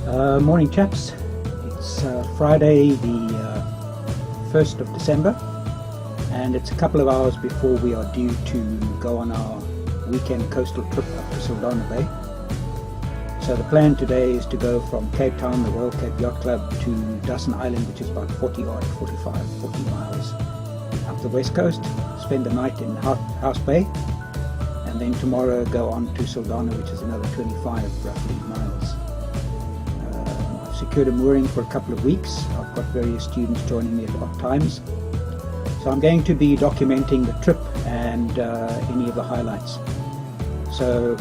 Morning chaps, it's Friday the 1st of December and it's a couple of hours before we are due to go on our weekend coastal trip up to Saldanha Bay. So the plan today is to go from Cape Town, the Royal Cape Yacht Club, to Dassen Island, which is about 40 miles up the west coast, spend the night in House Bay, and then tomorrow go on to Saldanha, which is another 25 roughly miles. I've secured a mooring for a couple of weeks. I've got various students joining me at odd times. So I'm going to be documenting the trip and any of the highlights. So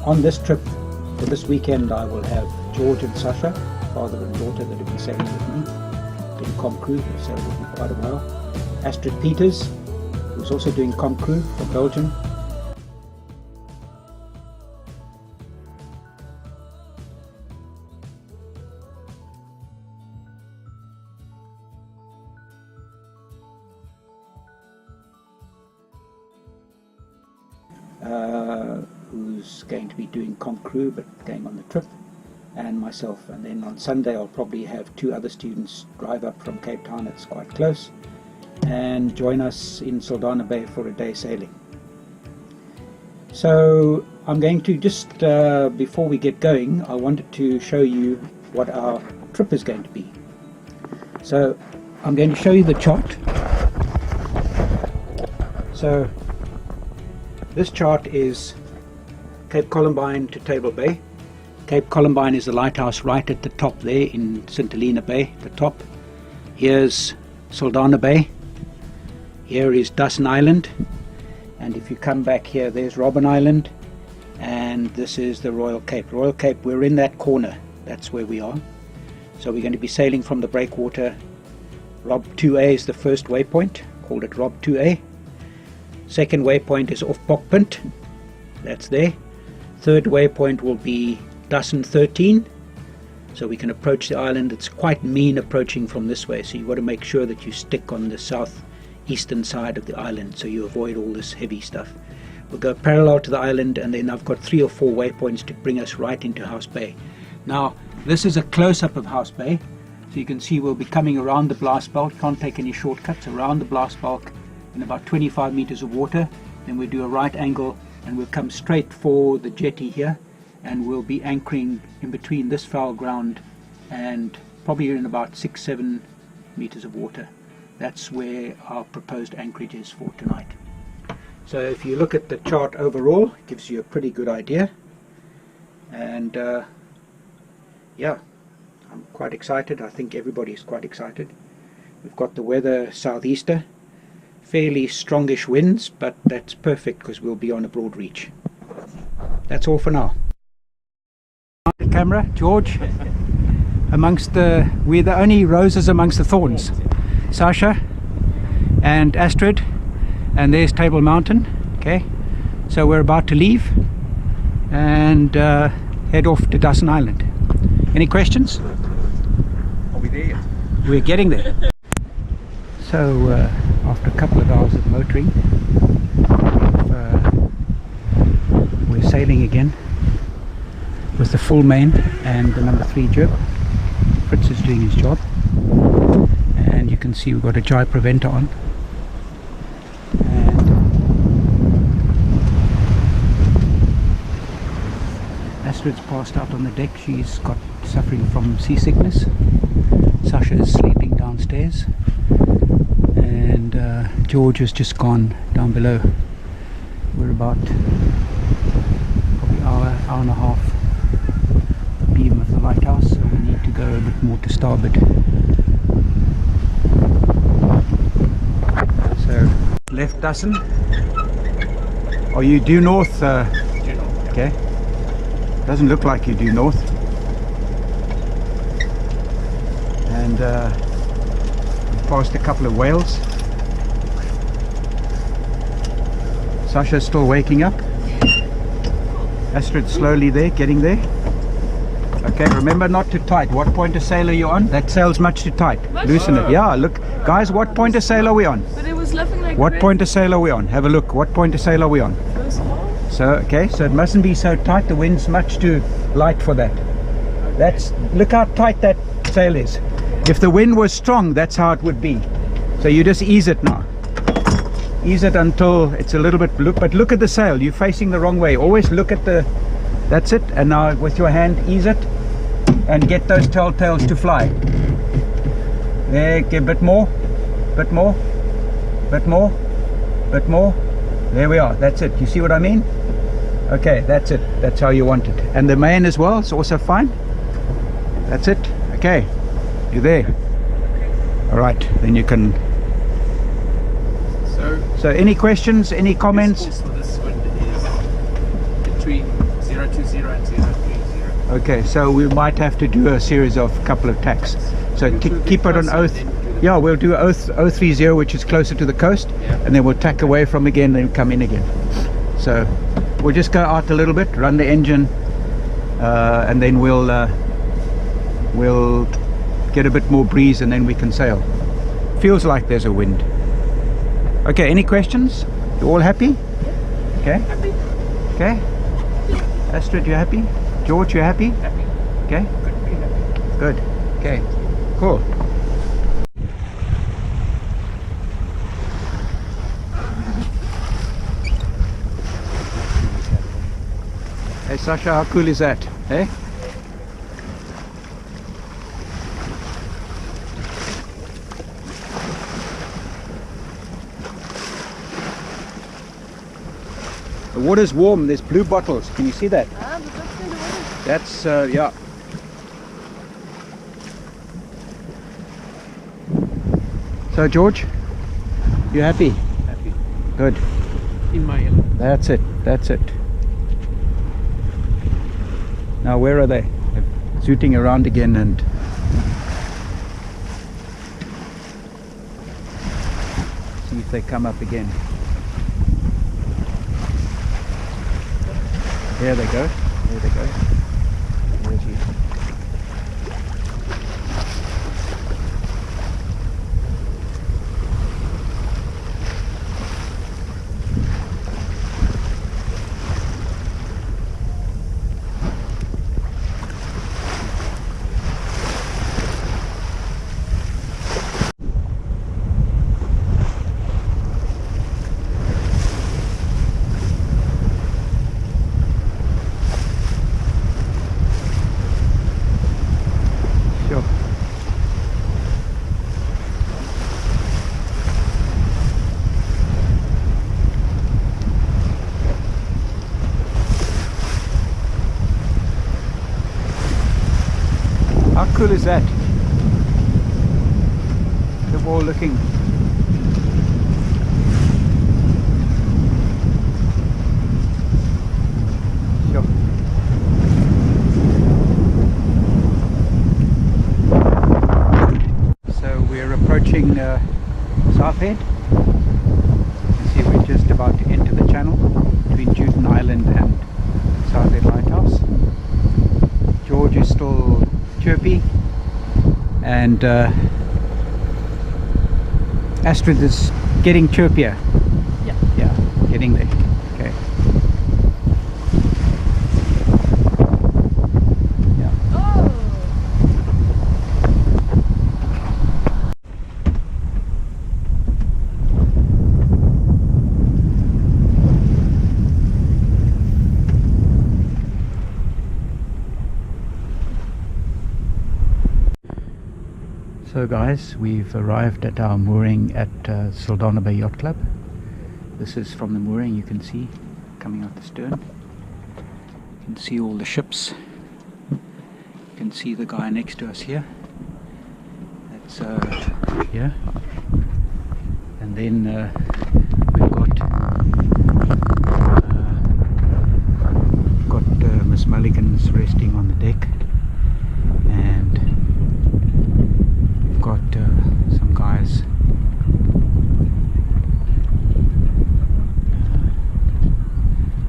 on this trip for this weekend I will have George and Sasha, father and daughter, that have been sailing with me, doing comp crew, they've sailed with me quite a while. Astrid Peeters, who's also doing comp crew from Belgium. Who's going to be doing comp crew but going on the trip, and myself. And then on Sunday I'll probably have two other students drive up from Cape Town, it's quite close, and join us in Saldanha Bay for a day sailing. So I'm going to just before we get going, I wanted to show you what our trip is going to be. So I'm going to show you the chart. So this chart is Cape Columbine to Table Bay. Cape Columbine is the lighthouse right at the top there in St. Helena Bay, the top. Here's Saldanha Bay. Here is Dassen Island. And if you come back here, there's Robben Island. And this is the Royal Cape. Royal Cape, we're in that corner. That's where we are. So we're going to be sailing from the breakwater. Rob 2A is the first waypoint. Called it Rob 2A. Second waypoint is off Bokpunt, that's there. Third waypoint will be Dassen 13, so we can approach the island. It's quite mean approaching from this way, so you've got to make sure that you stick on the southeastern side of the island so you avoid all this heavy stuff. We'll go parallel to the island, and then I've got 3 or 4 waypoints to bring us right into House Bay. Now this is a close-up of House Bay, so you can see we'll be coming around the blast belt. Can't take any shortcuts, around the blast belt in about 25 meters of water. Then we'll do a right angle and we'll come straight for the jetty here, and we'll be anchoring in between this foul ground and probably in about 6-7 meters of water. That's where our proposed anchorage is for tonight. So if you look at the chart overall, it gives you a pretty good idea, and yeah, I'm quite excited. I think everybody's quite excited. We've got the weather southeaster, fairly strongish winds, but that's perfect because we'll be on a broad reach. That's all for now. The camera, George. We're the only roses amongst the thorns. Sasha and Astrid, and there's Table Mountain. Okay, so we're about to leave and head off to Dassen Island. Any questions? Are we there? We're getting there. So after a couple of hours of motoring, we're sailing again with the full main and the number 3 jib. Fritz is doing his job, and you can see we've got a jibe preventer on, and Astrid's passed out on the deck. She's suffering from seasickness. Sasha is sleeping downstairs, and George has just gone down below. We're about probably hour and a half the beam of the lighthouse, so we need to go a bit more to starboard. So left Dassen. Are you due north? Okay, doesn't look like you due north. And we've passed a couple of whales. Sasha's still waking up. Astrid slowly there, getting there. Okay, remember not too tight. What point of sail are you on? That sail's much too tight. Loosen it. Yeah, look. Guys, what point of sail are we on? But it was looking like what point of sail are we on? Have a look. What point of sail are we on? So, okay, so it mustn't be so tight. The wind's much too light for that. Look how tight that sail is. If the wind was strong, that's how it would be. So you just ease it now. Ease it until it's a little bit blue. But look at the sail. You're facing the wrong way. Always look at the... That's it. And now with your hand, ease it. And get those telltales to fly. There, get a bit more. Bit more. Bit more. Bit more. There we are. That's it. You see what I mean? Okay, that's it. That's how you want it. And the main as well. It's also fine. That's it. Okay. You're there. All right. Then you can... So any questions, any comments? For this wind is between 020 and 030. Okay, so we might have to do a series of couple of tacks. So keep it on oath. Yeah, we'll do 030, which is closer to the coast, and then we'll tack away from again and come in again. So we'll just go out a little bit, run the engine, and then we'll get a bit more breeze, and then we can sail. Feels like there's a wind. Okay, any questions? You all happy? Okay. Happy? Okay. Astrid, you happy? George, you happy? Happy. Okay. Could be happy. Good. Okay. Cool. Hey Sasha, how cool is that? Hey? The water's warm, there's blue bottles. Can you see that? That's, yeah. So George, you happy? Happy. Good. In my element. That's it, that's it. Now where are they? They're zooting around again and... see if they come up again. There they go. There they go. There's you. How cool is that? The ball looking. Sure. So we're approaching Southhead. You see we're just about to enter the channel between Juden Island and Southhead Lighthouse. George is still chirpy, and Astrid is getting chirpier. Yeah, getting there. Okay. Yeah. Oh. So guys, we've arrived at our mooring at Saldanha Bay Yacht Club. This is from the mooring, you can see coming out the stern. You can see all the ships. You can see the guy next to us here. That's here. And then we've got Miss Mulligan's resting on the deck. And got some guys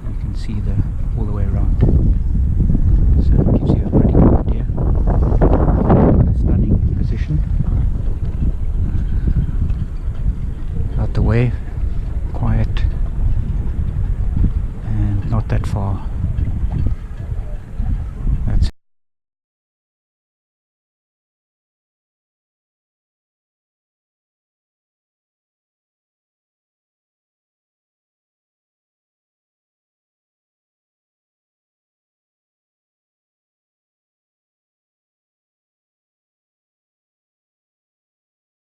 you can see all the way around, so it gives you a pretty good idea. What a stunning position. Out the way, quiet, and not that far